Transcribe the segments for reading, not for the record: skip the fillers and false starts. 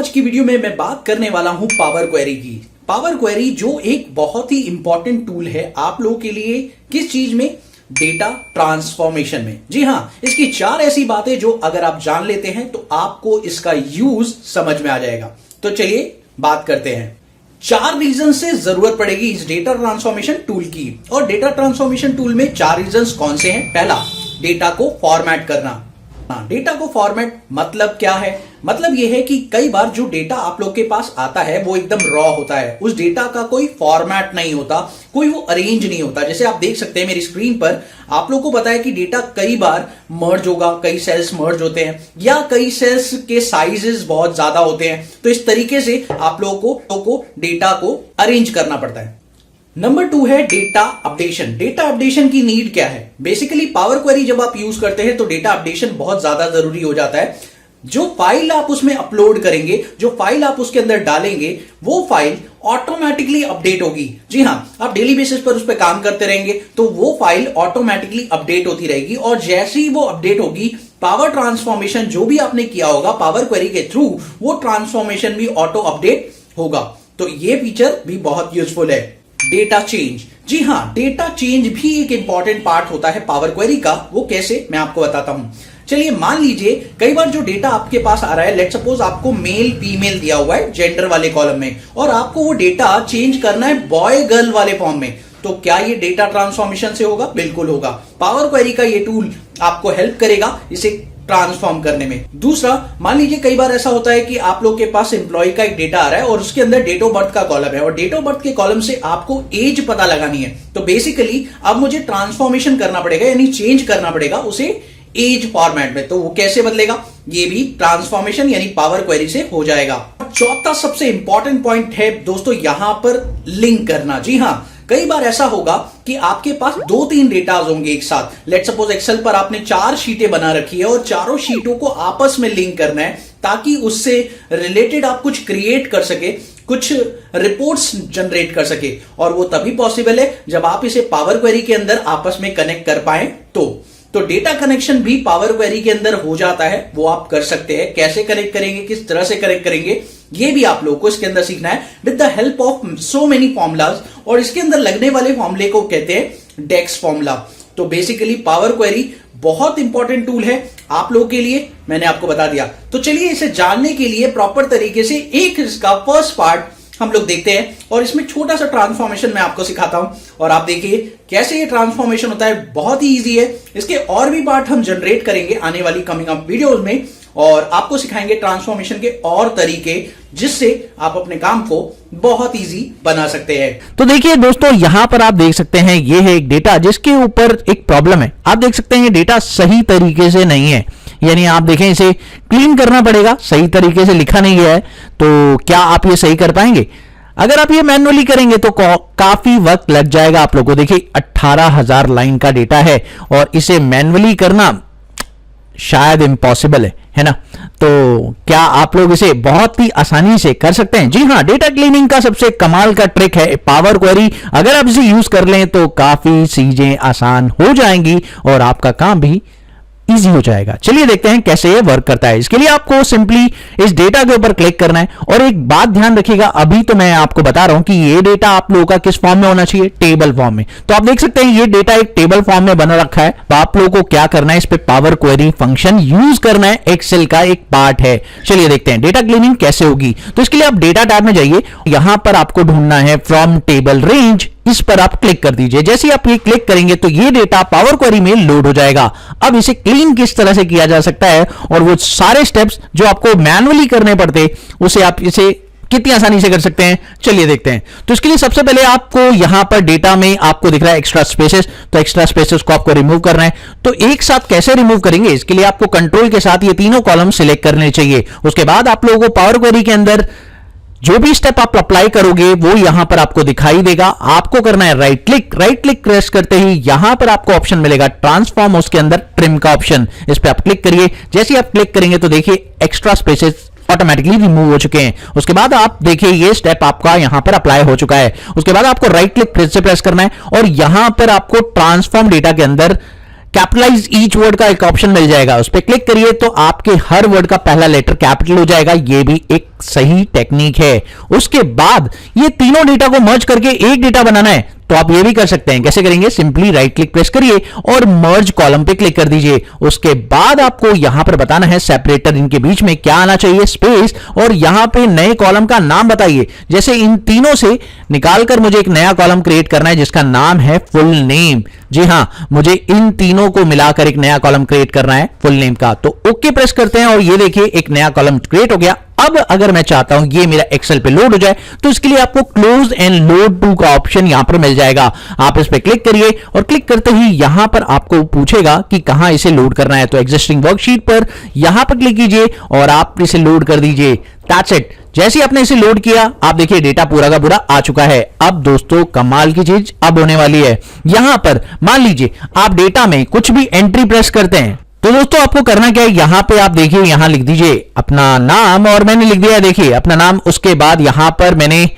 आज की वीडियो में मैं बात करने वाला हूं पावर क्वेरी की। पावर क्वेरी जो एक बहुत ही इंपॉर्टेंट टूल है आप लोगों के लिए, किस चीज में? डेटा ट्रांसफॉर्मेशन में। जी हां, इसकी 4 ऐसी बातें जो अगर आप जान लेते हैं तो आपको इसका यूज समझ में आ जाएगा। तो चलिए बात करते हैं। 4 रीजन से जरूरत पड़ेगी इस डेटा ट्रांसफॉर्मेशन टूल की। और डेटा ट्रांसफॉर्मेशन टूल में 4 रीजन कौन से हैं? पहला, डेटा को फॉर्मेट करना। डेटा को फॉर्मेट मतलब क्या है? मतलब यह है कि कई बार जो डेटा आप लोग के पास आता है वो एकदम रॉ होता है, उस डेटा का कोई फॉर्मेट नहीं होता, कोई वो अरेंज नहीं होता। जैसे आप देख सकते हैं मेरी स्क्रीन पर, आप लोग को पता है कि डेटा कई बार मर्ज होगा, कई सेल्स मर्ज होते हैं या कई सेल्स के साइजेस बहुत ज्यादा होते हैं। तो इस तरीके से आप लोगों को डेटा को अरेंज करना पड़ता है। नंबर 2 है डेटा अपडेशन। डेटा अपडेशन की नीड क्या है? बेसिकली पावर क्वेरी जब आप यूज करते हैं तो डेटा अपडेशन बहुत ज्यादा जरूरी हो जाता है। जो फाइल आप उसमें अपलोड करेंगे, जो फाइल आप उसके अंदर डालेंगे, वो फाइल ऑटोमेटिकली अपडेट होगी। जी हां, आप डेली बेसिस पर उस पर काम करते रहेंगे तो वो फाइल ऑटोमेटिकली अपडेट होती रहेगी। और जैसे ही वो अपडेट होगी, पावर ट्रांसफॉर्मेशन जो भी आपने किया होगा पावर क्वेरी के थ्रू, वो ट्रांसफॉर्मेशन भी ऑटो अपडेट होगा। तो ये फीचर भी बहुत यूजफुल है। Data change. जी हां, डेटा चेंज भी एक इंपॉर्टेंट पार्ट होता है पावर क्वेरी का। वो कैसे, मैं आपको बताता हूं। चलिए मान लीजिए कई बार जो डेटा आपके पास आ रहा है, लेट सपोज आपको मेल फीमेल दिया हुआ है जेंडर वाले कॉलम में, और आपको वो डेटा चेंज करना है बॉय गर्ल वाले फॉर्म में। तो क्या ये डेटा ट्रांसफॉर्मेशन से होगा? बिल्कुल होगा। पावर क्वेरी का ये टूल आपको हेल्प करेगा इसे ट्रांसफॉर्म करने में। दूसरा, मान लीजिए कई बार ऐसा होता है कि आप लोग के पास एम्प्लॉय का एक डेटा आ रहा है और उसके अंदर डेट ऑफ बर्थ का कॉलम है, और डेट ऑफ बर्थ के कॉलम से आपको एज पता लगानी है। तो बेसिकली अब मुझे ट्रांसफॉर्मेशन करना पड़ेगा, यानी चेंज करना पड़ेगा उसे एज फॉर्मेट में। तो वो कैसे बदलेगा? ये भी ट्रांसफॉर्मेशन यानी पावर क्वेरी से हो जाएगा। चौथा सबसे इंपॉर्टेंट पॉइंट है दोस्तों यहां पर लिंक करना। जी हां, कई बार ऐसा होगा कि आपके पास 2-3 डेटाज होंगे एक साथ। लेट सपोज एक्सेल पर आपने 4 शीटें बना रखी है और चारों शीटों को आपस में लिंक करना है ताकि उससे रिलेटेड आप कुछ क्रिएट कर सके, कुछ रिपोर्ट्स जनरेट कर सके। और वो तभी पॉसिबल है जब आप इसे पावर क्वेरी के अंदर आपस में कनेक्ट कर पाए। तो डेटा कनेक्शन भी पावर क्वेरी के अंदर हो जाता है, वो आप कर सकते हैं। कैसे कनेक्ट करेंगे, किस तरह से कनेक्ट करेंगे, ये भी आप लोगों को इसके अंदर सीखना है with the help of so many formulas. और इसके अंदर लगने वाले फॉर्मूले को कहते हैं डेक्स फॉर्मूला। तो बेसिकली पावर क्वेरी बहुत इंपॉर्टेंट टूल है आप लोगों के लिए, मैंने आपको बता दिया। तो चलिए इसे जानने के लिए प्रॉपर तरीके से एक इसका फर्स्ट पार्ट हम लोग देखते हैं, और इसमें छोटा सा ट्रांसफॉर्मेशन मैं आपको सिखाता हूं और आप देखिए कैसे ये ट्रांसफॉर्मेशन होता है। बहुत ही इजी है। इसके और भी पार्ट हम जनरेट करेंगे आने वाली कमिंग अप वीडियोस में, और आपको सिखाएंगे ट्रांसफॉर्मेशन के और तरीके जिससे आप अपने काम को बहुत इजी बना सकते हैं। तो देखिए दोस्तों, यहां पर आप देख सकते हैं ये है एक डेटा जिसके ऊपर एक प्रॉब्लम है। आप देख सकते हैं ये डेटा सही तरीके से नहीं है, यानी आप देखें इसे क्लीन करना पड़ेगा, सही तरीके से लिखा नहीं गया है। तो क्या आप ये सही कर पाएंगे? अगर आप ये मैन्युअली करेंगे तो काफी वक्त लग जाएगा आप लोगों को। देखिए 18,000 लाइन का डेटा है और इसे मैन्युअली करना शायद इम्पॉसिबल है ना? तो क्या आप लोग इसे बहुत ही आसानी से कर सकते हैं? जी हां, डेटा क्लीनिंग का सबसे कमाल का ट्रिक है पावर क्वेरी। अगर आप इसे यूज कर लें तो काफी चीजें आसान हो जाएंगी और आपका काम भी इजी हो जाएगा। चलिए देखते हैं कैसे ये वर्क करता है। इसके लिए आपको सिंपली इस डेटा के ऊपर क्लिक करना है। और एक बात ध्यान रखिएगा, अभी तो मैं आपको बता रहा हूं कि ये डेटा आप लोगों का किस फॉर्म में होना चाहिए? टेबल फॉर्म में। तो आप देख सकते हैं ये डेटा एक टेबल फॉर्म में बना रखा है। तो आप लोगों को क्या करना है, इस पे पावर क्वेरी फंक्शन यूज करना है, एक्सेल का एक पार्ट है। चलिए देखते हैं डेटा क्लीनिंग कैसे होगी। तो इसके लिए आप डेटा टैब में जाइए, यहां पर आपको ढूंढना है फ्रॉम टेबल रेंज। इस पर आप क्लिक कर दीजिए। जैसे ही आप ये क्लिक करेंगे तो ये डेटा पावर क्वेरी में लोड हो जाएगा। अब इसे क्लीन किस तरह से किया जा सकता है और वो सारे स्टेप्स जो आपको मैन्युअली करने पड़ते उसे आप इसे कितनी आसानी से कर सकते हैं, चलिए देखते हैं। तो इसके लिए सबसे पहले आपको यहां पर डेटा में आपको दिख रहा है एक्स्ट्रा स्पेसेस, तो एक्स्ट्रा स्पेसेस को आपको रिमूव करना है। तो एक साथ कैसे रिमूव करेंगे? इसके लिए आपको कंट्रोल के साथ ये तीनों कॉलम सिलेक्ट करने चाहिए। उसके बाद आप लोगों को पावर क्वेरी के अंदर जो भी स्टेप आप अप्लाई करोगे वो यहां पर आपको दिखाई देगा। आपको करना है राइट क्लिक प्रेस करते ही यहां पर आपको ऑप्शन मिलेगा ट्रांसफॉर्म, उसके अंदर ट्रिम का ऑप्शन, इस पे आप क्लिक करिए। जैसे ही आप क्लिक करेंगे तो देखिए एक्स्ट्रा स्पेसेस ऑटोमेटिकली रिमूव हो चुके हैं। उसके बाद आप देखिए ये स्टेप आपका यहां पर अप्लाई हो चुका है। उसके बाद आपको राइट क्लिक फिर से प्रेस करना है और यहां पर आपको ट्रांसफॉर्म डेटा के अंदर कैपिटलाइज ईच वर्ड का एक ऑप्शन मिल जाएगा, उस पर क्लिक करिए तो आपके हर वर्ड का पहला लेटर कैपिटल हो जाएगा। ये भी एक सही टेक्निक है। उसके बाद ये तीनों डेटा को मर्ज करके एक डेटा बनाना है तो आप ये भी कर सकते हैं। कैसे करेंगे? सिंपली राइट क्लिक प्रेस करिए और मर्ज कॉलम पे क्लिक कर दीजिए। उसके बाद आपको यहां पर बताना है सेपरेटर, इनके बीच में क्या आना चाहिए, स्पेस, और यहां पे नए कॉलम का नाम बताइए। जैसे इन तीनों से निकालकर मुझे एक नया कॉलम क्रिएट करना है जिसका नाम है फुल नेम। जी हां, मुझे इन तीनों को मिलाकर एक नया कॉलम क्रिएट करना है फुल नेम का। तो ओके प्रेस करते हैं और ये देखिए एक नया कॉलम क्रिएट हो गया। अब अगर मैं चाहता हूं ये मेरा एक्सेल पे लोड हो जाए तो इसके लिए आपको क्लोज एंड लोड टू का ऑप्शन यहां पर मिल जाएगा। आप इस पे क्लिक करिए और क्लिक करते ही यहां पर आपको पूछेगा कि कहां इसे लोड करना है। तो एग्जिस्टिंग वर्कशीट पर यहां पर क्लिक कीजिए और आप इसे लोड कर दीजिए। That's it. जैसे आपने इसे लोड किया आप देखिए डेटा पूरा का पूरा आ चुका है। अब दोस्तों कमाल की चीज अब होने वाली है। यहां पर मान लीजिए आप डेटा में कुछ भी एंट्री प्रेस करते हैं तो दोस्तों आपको करना क्या है, यहां पे आप देखिए यहां लिख दीजिए अपना नाम, और मैंने लिख दिया देखिए अपना नाम। उसके बाद यहां पर मैंने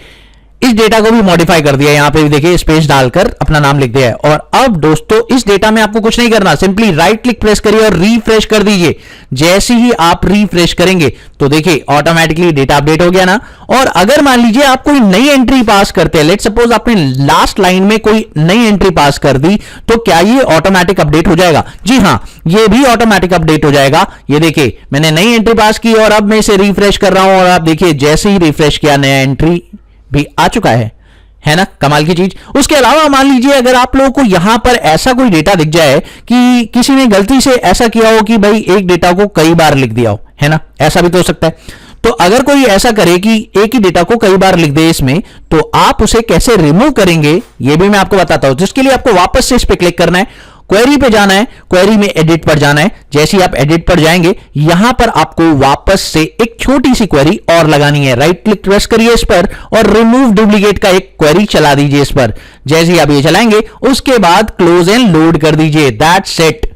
इस डेटा को भी मॉडिफाई कर दिया, यहां पे भी देखिए स्पेस डालकर अपना नाम लिख दिया है। और अब दोस्तों इस डेटा में आपको कुछ नहीं करना, सिंपली राइट क्लिक प्रेस करिए और रिफ्रेश कर दीजिए। जैसे ही आप रिफ्रेश करेंगे तो देखिए ऑटोमेटिकली डेटा अपडेट हो गया ना। और अगर मान लीजिए आप कोई नई एंट्री पास करते हैं, लेट सपोज आपने लास्ट लाइन में कोई नई एंट्री पास कर दी, तो क्या ये ऑटोमेटिक अपडेट हो जाएगा? जी हां, ये भी ऑटोमेटिक अपडेट हो जाएगा। ये देखिए मैंने नई एंट्री पास की और अब मैं इसे रिफ्रेश कर रहा हूं और आप देखिए जैसे ही रिफ्रेश किया नया एंट्री भी आ चुका है ना? कमाल की चीज। उसके अलावा मान लीजिए अगर आप लोगों को यहां पर ऐसा कोई डेटा दिख जाए कि किसी ने गलती से ऐसा किया हो कि भाई एक डेटा को कई बार लिख दिया हो, है ना? ऐसा भी तो हो सकता है। तो अगर कोई ऐसा करे कि एक ही डेटा को कई बार लिख दे इसमें, तो आप उसे कैसे रिमूव करेंगे ये भी मैं आपको बताता हूं। जिसके लिए आपको वापस से इस पे क्लिक करना है, क्वेरी पे जाना है, क्वेरी में एडिट पर जाना है। जैसे ही आप एडिट पर जाएंगे यहां पर आपको वापस से एक छोटी सी क्वेरी और लगानी है। राइट क्लिक प्रेस करिए इस पर और रिमूव डुप्लीकेट का एक क्वेरी चला दीजिए इस पर। जैसे ही आप ये चलाएंगे उसके बाद क्लोज एंड लोड कर दीजिए। दैट्स इट,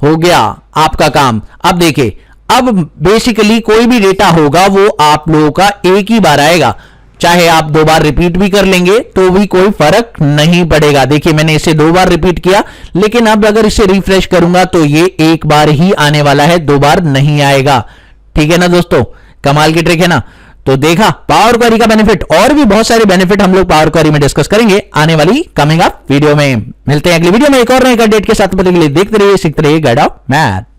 हो गया आपका काम। अब देखिए अब बेसिकली कोई भी डेटा होगा वो आप लोगों का एक ही बार आएगा, चाहे आप 2 बार रिपीट भी कर लेंगे तो भी कोई फर्क नहीं पड़ेगा। देखिए मैंने इसे 2 बार रिपीट किया, लेकिन अब अगर इसे रिफ्रेश करूंगा तो ये एक बार ही आने वाला है, 2 बार नहीं आएगा। ठीक है ना दोस्तों? कमाल की ट्रिक है ना? तो देखा पावर क्वेरी का बेनिफिट, और भी बहुत सारे बेनिफिट हम लोग पावर क्वेरी में डिस्कस करेंगे आने वाली कमिंग अप वीडियो में। मिलते हैं अगली वीडियो में एक और नए अपडेट के साथ। देखते रहिए, सीखते रहिए गाइड ऑफ मैथ।